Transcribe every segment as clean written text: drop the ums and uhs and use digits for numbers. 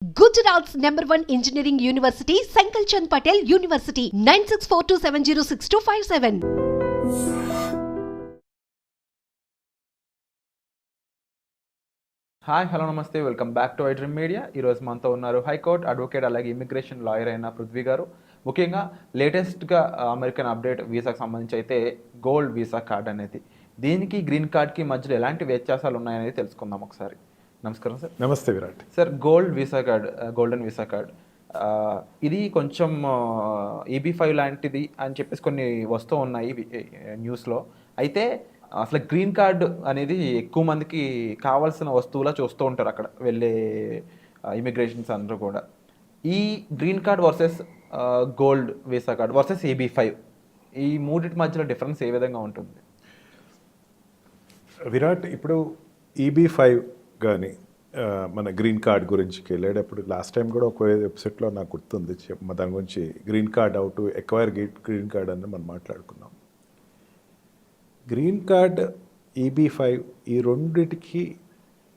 Gujarat's #1 engineering university, Sankalchand Patel University, 9642706257. Hi hello నమస్తే welcome back to iDream media. ఈరోజు మనతో ఉన్నారు high court advocate అలాగే ఇమిగ్రేషన్ లాయర్ అయిన పృథ్వీ గారు. ముఖ్యంగా లేటెస్ట్గా అమెరికన్ అప్డేట్ వీసాకు సంబంధించి అయితే గోల్డ్ వీసా కార్డ్ అనేది, దీనికి గ్రీన్ కార్డ్కి మధ్యలో ఎలాంటి వ్యత్యాసాలు ఉన్నాయనేది తెలుసుకుందాం ఒకసారి. నమస్కారం సార్. నమస్తే Virat. Sir, gold visa card, golden visa card, ఇది కొంచెం EB5 లాంటిది అని చెప్పేసి కొన్ని వస్తూ ఉన్నాయి న్యూస్లో. అయితే అసలు గ్రీన్ కార్డ్ అనేది ఎక్కువ మందికి కావాల్సిన వస్తువులా చూస్తూ ఉంటారు అక్కడ వెళ్ళే ఇమిగ్రేషన్స్ అందరూ కూడా. ఈ green card versus gold visa card versus EB5, ఈ మూడింటి మధ్యలో డిఫరెన్స్ ఏ విధంగా ఉంటుంది? విరాట్, ఇప్పుడు EB5 కానీ మన గ్రీన్ కార్డ్ గురించి వెళ్ళేటప్పుడు లాస్ట్ టైం కూడా ఒక వెబ్సైట్లో నాకు గుర్తుంది, దాని గురించి green card how to acquire green card అని మనం మాట్లాడుకున్నాం. గ్రీన్ కార్డ్ EB5 ఈ రెండిటికి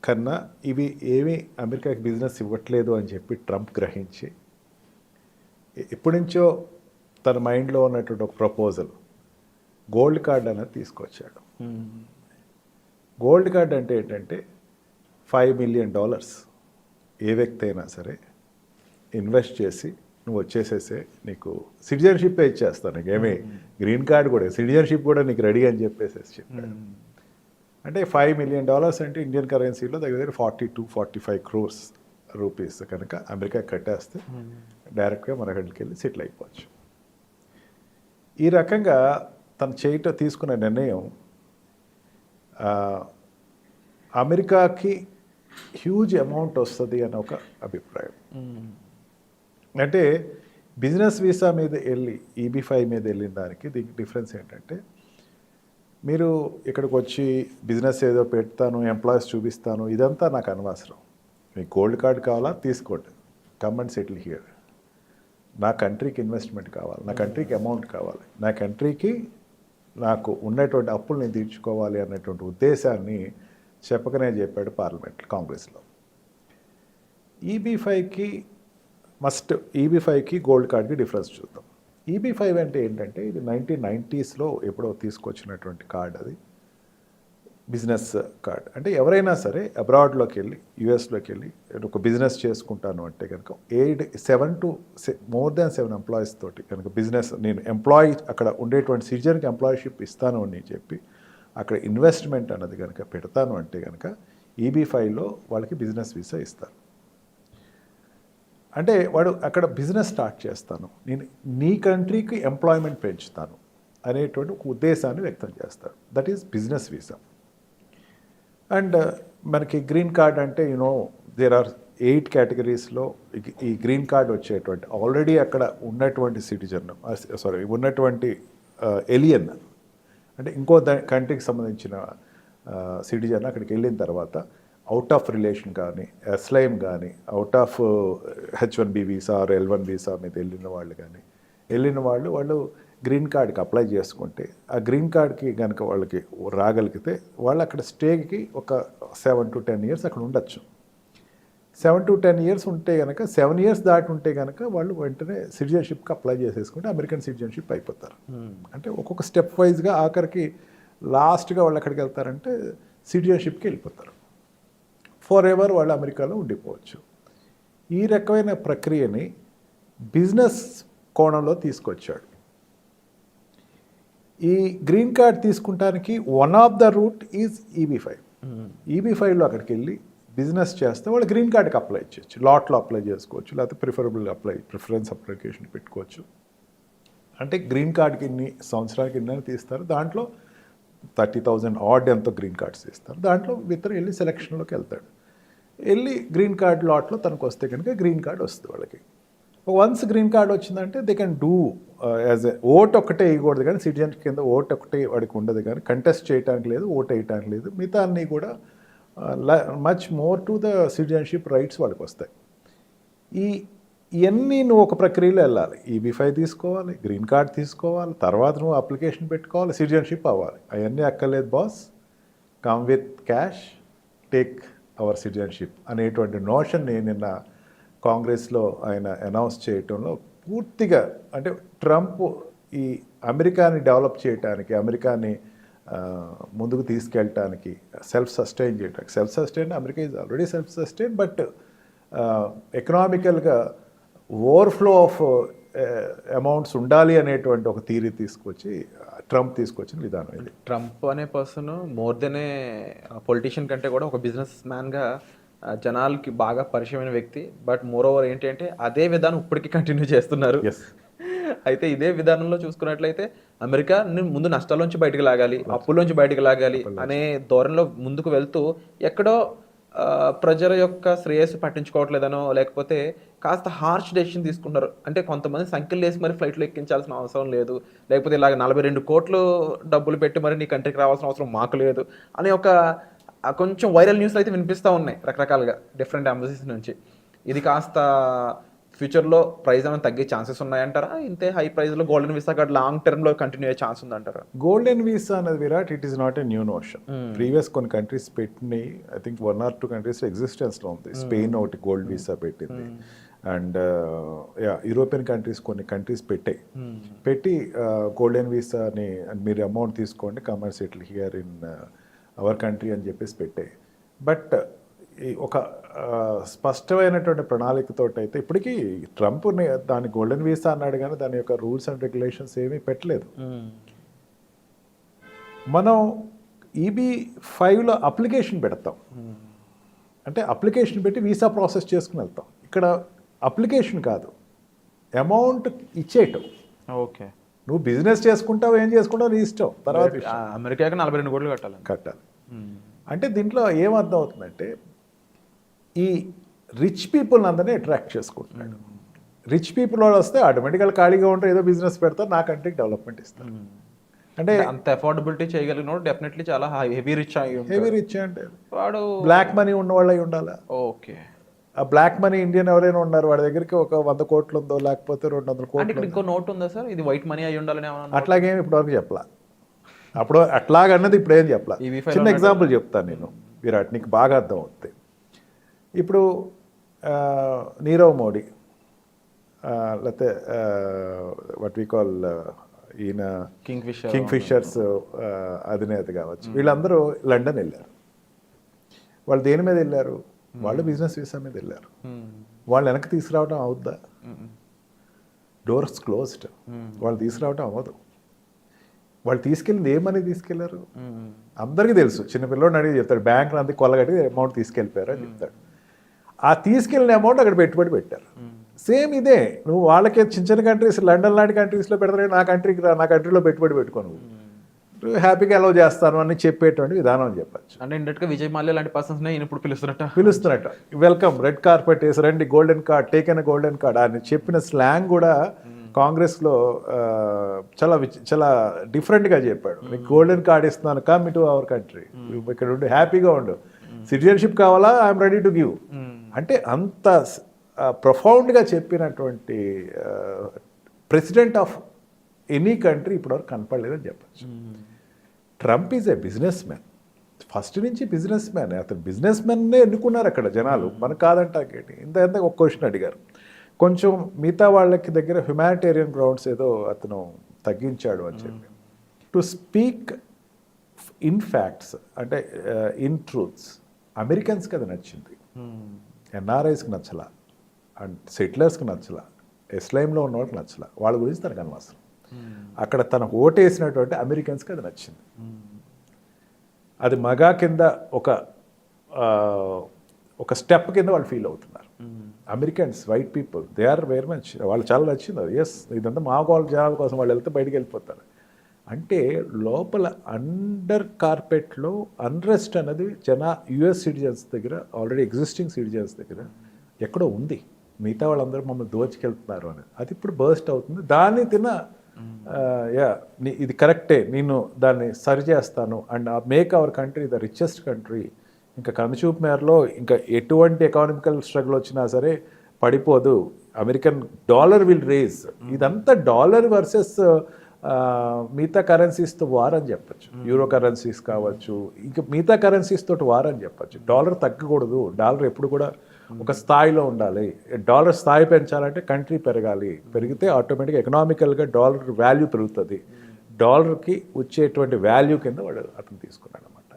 కన్నా ఇవి ఏమీ అమెరికాకి బిజినెస్ ఇవ్వట్లేదు అని చెప్పి ట్రంప్ గ్రహించి ఎప్పటి నుంచో తన మైండ్లో ఉన్నటువంటి ఒక ప్రపోజల్ గోల్డ్ కార్డ్ అనేది తీసుకొచ్చాడు. గోల్డ్ కార్డ్ అంటే ఏంటంటే $5 million ఏ వ్యక్తి అయినా సరే ఇన్వెస్ట్ చేసి నువ్వు వచ్చేసేసే నీకు సిటిజన్షిప్ ఇచ్చేస్తాను, నీకేమీ గ్రీన్ కార్డ్ కూడా సిటిజన్షిప్ కూడా నీకు రెడీ అని చెప్పేసి చెప్పాడు. అంటే $5 million అంటే ఇండియన్ కరెన్సీలో దగ్గర 42-45 crores రూపీస్ కనుక అమెరికా కట్టేస్తే డైరెక్ట్గా మన హెడ్కి వెళ్ళి సెటిల్ అయిపోవచ్చు. ఈ రకంగా తను తీసుకున్న నిర్ణయం అమెరికాకి హ్యూజ్ అమౌంట్ వస్తుంది అని ఒక అభిప్రాయం. అంటే బిజినెస్ వీసా మీద వెళ్ళి EB5 మీద వెళ్ళిన దానికి దీనికి డిఫరెన్స్ ఏంటంటే, మీరు ఇక్కడికి వచ్చి బిజినెస్ ఏదో పెడతాను, ఎంప్లాయీస్ చూపిస్తాను, ఇదంతా నాకు అనవసరం. మీకు గోల్డ్ కార్డ్ కావాలా తీసుకోండి, కమ్ అండ్ సెటిల్ హియర్. నా కంట్రీకి ఇన్వెస్ట్మెంట్ కావాలి, నా కంట్రీకి అమౌంట్ కావాలి, నా కంట్రీకి నాకు ఉన్నటువంటి అప్పులు నేను తీర్చుకోవాలి అన్నటువంటి ఉద్దేశాన్ని చెప్పకనే చెప్పాడు పార్లమెంట్ కాంగ్రెస్లో. EB5కి గోల్డ్ కార్డ్కి డిఫరెన్స్ చూద్దాం. EB5 అంటే ఏంటంటే ఇది 1990sలో ఎప్పుడో తీసుకొచ్చినటువంటి కార్డ్. అది బిజినెస్ కార్డ్. అంటే ఎవరైనా సరే అబ్రాడ్లోకి వెళ్ళి యూఎస్లోకి వెళ్ళి ఒక బిజినెస్ చేసుకుంటాను అంటే కనుక 7 ఎంప్లాయీస్ తోటి కనుక బిజినెస్ నేను ఎంప్లాయీ అక్కడ ఉండేటువంటి సిటిజన్కి ఎంప్లాయీషిప్ ఇస్తాను అని చెప్పి అక్కడ ఇన్వెస్ట్మెంట్ అన్నది కనుక పెడతాను అంటే కనుక EB5లో వాళ్ళకి బిజినెస్ వీసా ఇస్తారు. అంటే వాడు అక్కడ బిజినెస్ స్టార్ట్ చేస్తాను, నేను నీ కంట్రీకి ఎంప్లాయ్మెంట్ పెంచుతాను అనేటువంటి ఒక ఉద్దేశాన్ని వ్యక్తం చేస్తారు. That is business visa. And మనకి గ్రీన్ కార్డ్ అంటే దేర్ ఆర్ 8 కేటగిరీస్లో ఈ గ్రీన్ కార్డ్ వచ్చేటువంటి ఆల్రెడీ అక్కడ ఉన్నటువంటి సిటిజన్ ఉన్నటువంటి ఎలియన్ అంటే ఇంకో కంట్రీకి సంబంధించిన సిటిజన్ అక్కడికి వెళ్ళిన తర్వాత అవుట్ ఆఫ్ రిలేషన్ కానీ అస్లైమ్ కానీ out of H1B visa or L1 visa మీద వెళ్ళిన వాళ్ళు గ్రీన్ కార్డ్కి అప్లై చేసుకుంటే ఆ గ్రీన్ కార్డ్కి కనుక వాళ్ళకి రాగలిగితే వాళ్ళు అక్కడ స్టేకి ఒక 7 to 10 years అక్కడ ఉండొచ్చు. 7 to 10 years ఉంటే కనుక 7 years దాటి ఉంటే కనుక వాళ్ళు వెంటనే సిటిజన్షిప్కి అప్లై చేసేసుకుంటే అమెరికన్ సిటిజన్షిప్ అయిపోతారు. అంటే ఒక్కొక్క స్టెప్ వైజ్గా ఆఖరికి లాస్ట్గా వాళ్ళు ఎక్కడికి వెళ్తారంటే సిటిజన్షిప్కి వెళ్ళిపోతారు. ఫర్ ఎవర్ వాళ్ళు అమెరికాలో ఉండిపోవచ్చు. ఈ రకమైన ప్రక్రియని బిజినెస్ కోణంలో తీసుకొచ్చాడు. ఈ గ్రీన్ కార్డ్ తీసుకుంటానికి one of the route is EB5. EB5లో అక్కడికి వెళ్ళి బిజినెస్ చేస్తే వాళ్ళు గ్రీన్ కార్డ్కి అప్లై చేయొచ్చు, లాట్లో అప్లై చేసుకోవచ్చు, లేకపోతే ప్రిఫరెన్స్ అప్లికేషన్ పెట్టుకోవచ్చు. అంటే గ్రీన్ కార్డ్కి సంవత్సరానికి ఇన్ని తీస్తారు, దాంట్లో 30,000 ఆడ్ ఎంతో గ్రీన్ కార్డ్స్ ఇస్తారు. దాంట్లో ఇతరు వెళ్ళి సెలక్షన్లోకి వెళ్తాడు. వెళ్ళి గ్రీన్ కార్డ్ లాట్లో తనకు వస్తే కనుక గ్రీన్ కార్డ్ వస్తుంది వాళ్ళకి. వన్స్ గ్రీన్ కార్డ్ వచ్చిందంటే they can do as a vote ఒక్కటే వేయకూడదు, కానీ సిటిజన్ కింద ఓట్ ఒకటే వాడికి ఉండదు, కానీ కంటెస్ట్ చేయడానికి లేదు, ఓట్ వేయటానికి లేదు. మిగతా అన్నీ కూడా much more to the citizenship rights వాళ్ళకి వస్తాయి. ఇవన్నీ నువ్వు ఒక ప్రక్రియలో వెళ్ళాలి. EB5 తీసుకోవాలి, గ్రీన్ కార్డ్ తీసుకోవాలి, తర్వాత నువ్వు అప్లికేషన్ పెట్టుకోవాలి, సిటిజన్షిప్ అవ్వాలి. అవన్నీ అక్కర్లేదు boss, come with cash, take our citizenship అనేటువంటి నోషన్ని నిన్న కాంగ్రెస్లో ఆయన అనౌన్స్ చేయటంలో పూర్తిగా అంటే ట్రంప్ ఈ అమెరికాని డెవలప్ చేయడానికి, అమెరికాని ముందుకు తీసుకెళ్ళటానికి, సెల్ఫ్ సస్టైన్ చేయడానికి, self sustain America is already self sustain, but ఎకనామికల్గా ఓవర్ఫ్లో ఆఫ్ అమౌంట్స్ ఉండాలి అనేటువంటి ఒక థీరీ ట్రంప్ తీసుకొచ్చిన విధానం ఇది. ట్రంప్ అనే పర్సన్ మోర్ దెన్ ఏ పొలిటీషియన్ కంటే కూడా ఒక బిజినెస్ మ్యాన్గా జనాలకి బాగా పరిచయమైన వ్యక్తి. బట్ మోర్ ఓవర్ ఏంటి అంటే అదే విధానం ఇప్పటికీ కంటిన్యూ చేస్తున్నారు. అయితే ఇదే విధానంలో చూసుకున్నట్లయితే అమెరికా ముందు నష్టాల్లోంచి బయటకు లాగాలి, అప్పుల్లోంచి బయటకు లాగాలి అనే ధోరణిలో ముందుకు వెళ్తూ ఎక్కడో ప్రజల యొక్క శ్రేయస్సు పట్టించుకోవట్లేదనో లేకపోతే కాస్త హార్ష్ డెసిషన్ తీసుకున్నారు. అంటే కొంతమంది సంఖ్యలు వేసి మరి ఫ్లైట్లో ఎక్కించాల్సిన అవసరం లేదు, లేకపోతే ఇలాగ 42 కోట్లు డబ్బులు పెట్టి మరి నీ కంట్రీకి రావాల్సిన అవసరం మాకు లేదు అనే ఒక కొంచెం వైరల్ న్యూస్లు అయితే వినిపిస్తూ ఉన్నాయి రకరకాలుగా డిఫరెంట్ ఎంబసీస్ నుంచి. ఇది కాస్త ఫ్యూచర్లో ప్రైస్ ఏమైనా తగ్గే ఛాన్సెస్ ఉన్నాయంటారా? ఇంతే హై ప్రైస్లో గోల్డెన్ వీసా కార్డ్ లాంగ్ టర్మ్లో కంటిన్యూ అయ్యే ఛాన్స్ ఉందంటారా? గోల్డెన్ వీసా అనేది Virat, it is not a new notion. Previous కొన్ని కంట్రీస్ పెట్టినాయి, ఐ థింక్ 1 or 2 కంట్రీస్ ఎగ్జిస్టెన్స్లో ఉంది. స్పెయిన్ ఒకటి గోల్డ్ వీసా పెట్టింది, అండ్ యూరోపియన్ కంట్రీస్ కొన్ని కంట్రీస్ పెట్టి గోల్డెన్ వీసాని మీరు అమౌంట్ తీసుకోండి, comers settle here in our country అని చెప్పేసి పెట్టాయి. బట్ ఒక స్పష్టమైనటువంటి ప్రణాళికతో అయితే ఇప్పటికీ ట్రంప్ దాని గోల్డెన్ వీసా అన్నాడు కానీ దాని యొక్క రూల్స్ అండ్ రెగ్యులేషన్స్ ఏమీ పెట్టలేదు. మనం EB-5లో అప్లికేషన్ పెడతాం, అంటే అప్లికేషన్ పెట్టి వీసా ప్రాసెస్ చేసుకుని వెళ్తాం. ఇక్కడ అప్లికేషన్ కాదు, అమౌంట్ ఇచ్చేయటం. ఓకే, నువ్వు బిజినెస్ చేసుకుంటావు, ఏం చేసుకుంటావు నీ ఇష్టం. తర్వాత అమెరికాకి 42 కోట్లు కట్టాలి. అంటే దీంట్లో ఏమర్థం అవుతుందంటే ఈ రిచ్ పీపుల్ని అందరినీ అట్రాక్ట్ చేసుకుంటున్నాడు. రిచ్ పీపుల్ వాళ్ళు వస్తే ఆటోమేటిక్గా ఖాళీగా ఉంటారు, ఏదో బిజినెస్ పెడతారు, నా కంట్రీకి డెవలప్మెంట్ ఇస్తారు. అంటే అంత అఫోర్డబిలిటీ చేయగలిగిన డెఫినెట్లీ చాలా హెవీ రిచ్ అంటే వాడు బ్లాక్ మనీ ఉన్న వాళ్ళు అయి ఉండాలి. ఓకే, ఆ బ్లాక్ మనీ ఇండియన్ ఎవరైనా ఉన్నారు వాడి దగ్గరికి ఒక 100 కోట్లు ఉందో లేకపోతే 200 కోట్లు. ఇంకో నోట్ ఉందా సార్, ఇది వైట్ మనీ అయి ఉండాలని? అట్లాగేమి ఇప్పటివరకు చెప్పలా. అప్పుడు అట్లాగన్నది ఇప్పుడు ఏం చెప్పలా. చిన్న ఎగ్జాంపుల్ చెప్తాను నేను విరాట్, నీకు బాగా అర్థం అవుతుంది. ఇప్పుడు నీరవ్ మోడీ, లేకపోతే వాట్ వి కాల్ ఈయన కింగ్ ఫిషర్స్ అధినేత కావచ్చు, వీళ్ళందరూ లండన్ వెళ్ళారు. వాళ్ళు దేని మీద వెళ్ళారు? వాళ్ళు బిజినెస్ వీసా మీద వెళ్ళారు. వాళ్ళు వెనక్కి తీసుకురావడం అవుద్దా? Doors closed. వాళ్ళు తీసుకురావడం అవ్వదు. వాళ్ళు తీసుకెళ్ళింది ఏమని తీసుకెళ్లారు అందరికీ తెలుసు. చిన్నపిల్లోడిని అడిగి చెప్తాడు, బ్యాంక్ అంతా కొల్లగట్టి అమౌంట్ తీసుకెళ్ళిపోయారు అని చెప్తాడు. ఆ తీసుకెళ్ళిన అమౌంట్ అక్కడ పెట్టుబడి పెట్టారు. సేమ్ ఇదే, నువ్వు వాళ్ళకే చిన్న చిన్న కంట్రీస్, లండన్ లాంటి కంట్రీస్లో పెడతారు, నా కంట్రీకి రా, నా కంట్రీలో పెట్టుబడి పెట్టుకో, నువ్వు హ్యాపీగా అలౌ చేస్తాను అని చెప్పేటువంటి విధానం అని చెప్పచ్చు. అంటే ఇండైరెక్ట్గా విజయ్ మాల్యా లాంటి పర్సన్స్ ఇప్పుడు పిలుస్తున్నట్టు వెల్కమ్, రెడ్ కార్పెట్ వేసి రండి, golden card, taken golden card అని చెప్పిన స్లాంగ్ కూడా కాంగ్రెస్లో చాలా డిఫరెంట్గా చెప్పాడు. నీకు గోల్డెన్ కార్డ్ ఇస్తున్నాను, కమ్ టు అవర్ కంట్రీ, ఇక్కడ ఉండి హ్యాపీగా ఉండు, సిటిజన్షిప్ కావాలా, ఐఎమ్ రెడీ టు గివ్ అంటే అంత ప్రొఫౌండ్గా చెప్పినటువంటి ప్రెసిడెంట్ ఆఫ్ ఎనీ కంట్రీ ఇప్పటివరకు కనపడలేదని చెప్పచ్చు. Trump is a business man, first నుంచి బిజినెస్ మ్యాన్. అతను బిజినెస్ మ్యాన్నే ఎన్నుకున్నారు అక్కడ జనాలు, మనకు కాదంటాకేంటి. ఇంత ఒక క్వశ్చన్ అడిగారు, కొంచెం మిగతా వాళ్ళకి దగ్గర హ్యుమానిటేరియన్ గ్రౌండ్స్ ఏదో అతను తగ్గించాడు అని చెప్పి. టు స్పీక్ ఇన్ ఫ్యాక్ట్స్ అంటే ఇన్ ట్రూత్స్, అమెరికన్స్కి అది నచ్చింది, ఎన్ఆర్ఐస్కి నచ్చలా, అండ్ సెటిలర్స్కి నచ్చలా, ఇస్లాంలో ఉన్న వాళ్ళకి నచ్చలా, వాళ్ళ గురించి తనకు అనవసరం. అక్కడ తనకు ఓటేసినటువంటి అమెరికన్స్కి అది నచ్చింది. అది మగా కింద ఒక స్టెప్ కింద వాళ్ళు ఫీల్ అవుతున్నారు. Americans, white people, they are very much, వాళ్ళు చాలా నచ్చింది అది. ఎస్, ఇదంతా మా వాళ్ళ జనాల కోసం వాళ్ళు వెళ్తే బయటికి వెళ్ళిపోతారు. అంటే లోపల అండర్ కార్పెట్లో అన్రెస్ట్ అనేది US సిటిజన్స్ దగ్గర, ఆల్రెడీ ఎగ్జిస్టింగ్ సిటిజన్స్ దగ్గర ఎక్కడో ఉంది. మిగతా వాళ్ళందరూ మమ్మల్ని దోచుకెళ్తున్నారు అనేది అది ఇప్పుడు బర్స్ట్ అవుతుంది. దాన్ని ఇది కరెక్టే, నేను దాన్ని సరి చేస్తాను and make our country the richest country. ఇంకా కనుచూపు మేరలో ఇంకా ఎటువంటి ఎకానమికల్ స్ట్రగుల్ వచ్చినా సరే పడిపోదు, అమెరికన్ డాలర్ విల్ రేజ్. ఇదంతా డాలర్ వర్సెస్ మిగతా కరెన్సీస్తో వార్ అని చెప్పచ్చు. యూరో కరెన్సీస్ కావచ్చు, ఇంకా మిగతా కరెన్సీస్ తోటి వార్ అని చెప్పచ్చు. డాలర్ తగ్గకూడదు, డాలర్ ఎప్పుడు కూడా ఒక స్థాయిలో ఉండాలి. డాలర్ స్థాయి పెంచాలంటే కంట్రీ పెరగాలి, పెరిగితే ఆటోమేటిక్గా ఎకనామికల్గా డాలర్ వాల్యూ పెరుగుతుంది. డాలర్కి వచ్చేటువంటి వాల్యూ కింద వాడు అతను తీసుకున్నాడు అనమాట.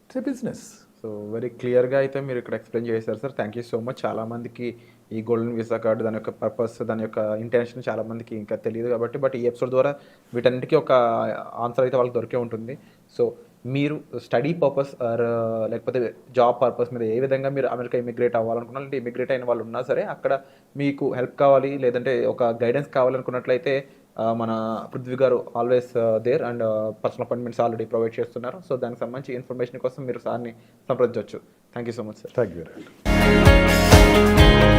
It's a business. So very క్లియర్గా అయితే మీరు ఇక్కడ ఎక్స్ప్లెయిన్ చేశారు sir. Thank you so much. చాలామందికి ఈ గోల్డెన్ వీసా కార్డు దాని యొక్క పర్పస్, దాని యొక్క ఇంటెన్షన్ చాలామందికి ఇంకా తెలియదు కాబట్టి, బట్ ఈ ఎపిసోడ్ ద్వారా వీటన్నిటికీ ఒక ఆన్సర్ అయితే వాళ్ళకి దొరికే ఉంటుంది. సో మీరు స్టడీ పర్పస్ ఆర్ లేకపోతే జాబ్ పర్పస్ మీద ఏ విధంగా మీరు అమెరికా ఇమిగ్రేట్ అవ్వాలనుకున్నా, లేదంటే ఇమిగ్రేట్ అయిన వాళ్ళు ఉన్నా సరే అక్కడ మీకు హెల్ప్ కావాలి లేదంటే ఒక గైడెన్స్ కావాలనుకున్నట్లయితే మన పృథ్వీ గారు always there and personal appointments already provide చేస్తున్నారు. సో దానికి సంబంధించి ఇన్ఫర్మేషన్ కోసం మీరు సార్ని సంప్రదించవచ్చు. Thank you so much sir. Thank you very much.